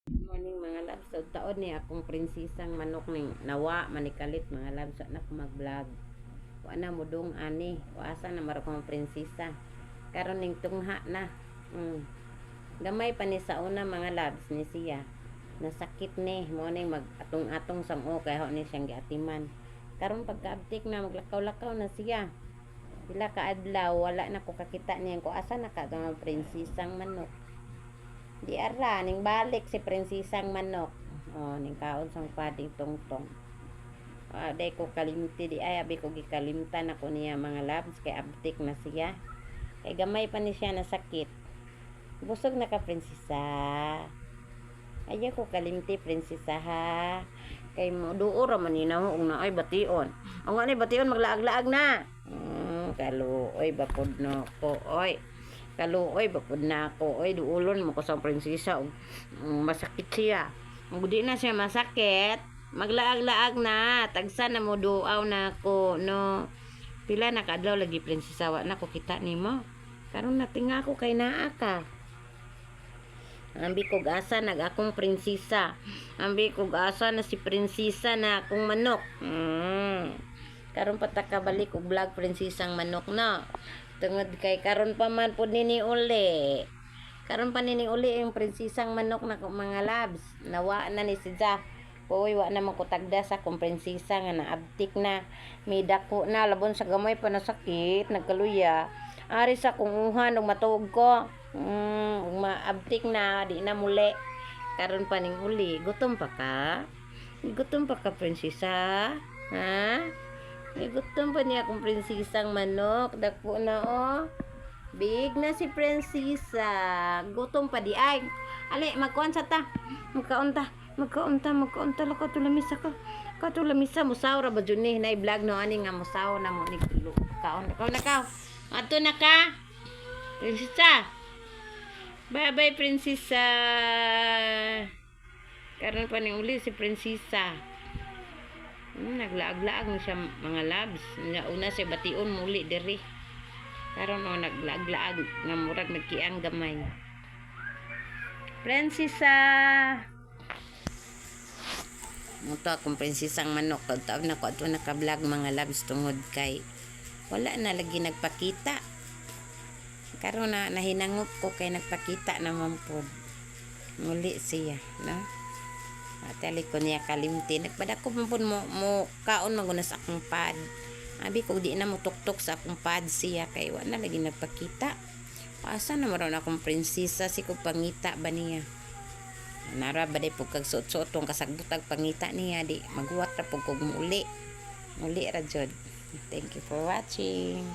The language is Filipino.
Good morning mga labs. So, taon ni akong prinsesang manok ning nawa manikalit mga labs. Sa na ko mag-vlog. Wala mo dong ani. Waasa na mara kong prinsesa. Karon ning tungha na. Gamay pa ni sa una mga labs ni siya. Nasakit ni. Mo ning mag-atong-atong sang o. Kaya ni siyang giatiman. Karon pagka-abtik na maglakaw-lakaw na siya. Pila ka adlaw. Wala na ko kakita niya. Kung asa na ka itong prinsesang manok. Di ara ning balik si prinsesang manok. Oh, ning kaon sang pading tongtong. Day ko kalimti di ay abi ko gikalimtan ako niya mga labs kay abtik na siya. Kay gamay pa ni siya na sakit. Busog na ka prinsesa. Ayaw ko kalimti prinsesa ha. Kay mo duo ra man ninaw og na ay bation. Ang ani bation maglaag-laag na. Kaluoy bapod no ko oy. Kaluoy bapod na ako oy duulon mo ko sa prinsesa og masakit siya. Ug di na siya masakit, maglaag-laag na, tagsa na mo duaw na ako no. Pila na kadlaw lagi prinsesa wa na ko kita nimo. Karon natinga ako kay naa ka. Ambi kog asa nag akong prinsesa. Ambi kog asa na si prinsesa na akong manok. Karon pataka balik og vlog prinsesang manok na. Tungod kay karon pa man pud nini uli. Karon pa nini uli yung prinsesang manok na mga labs. Nawa na ni siya. Uy, wa na makutagda sa kung prinsesa nga naabtik na. May dako na labon sa gamay pa nasakit, nagkaluya. Ari sa kung uhan og matuog ko. Maabtik na di na muli. Karon pa ning uli, gutom pa ka? Gutom pa ka prinsesa? Ha? Gutom pa niya akong prinsesang manok. Dako na oh. Big na si prinsesa. Gutom pa di ay. Ali, magkuhan sa ta. Magkaunta la ka tulamisa ka. Katulamisa musaw ra ba jud ni na vlog no ani nga musaw na mo ni kaon. Kaon na ka. Ato na ka. Prinsesa. Bye bye prinsesa. Karon pa ning uli si prinsesa. Naglaag-laag na siya mga labs. Una siya bation muli diri. Karon no naglaag-laag nga murag nagkiang gamay. Prinsesa. Muto akong prinsesang manok. Taw na ko ato naka-vlog mga labs tungod kay wala na lagi nagpakita. Karon na nahinangop ko kay nagpakita naman pod. Muli siya, no? Atali ko niya kalimti. Nagpadako man po mo kaon magunas akong pad. Abi ko di na mo tuktok sa akong pad siya. Kay wala lagi nagpakita. Asa na maroon akong prinsesa. Si ko pangita ba niya. Nara ba day po kag suot-suot tong kasagbutag pangita niya. Di maguwat ra po kog muli. Muli ra jud. Thank you for watching.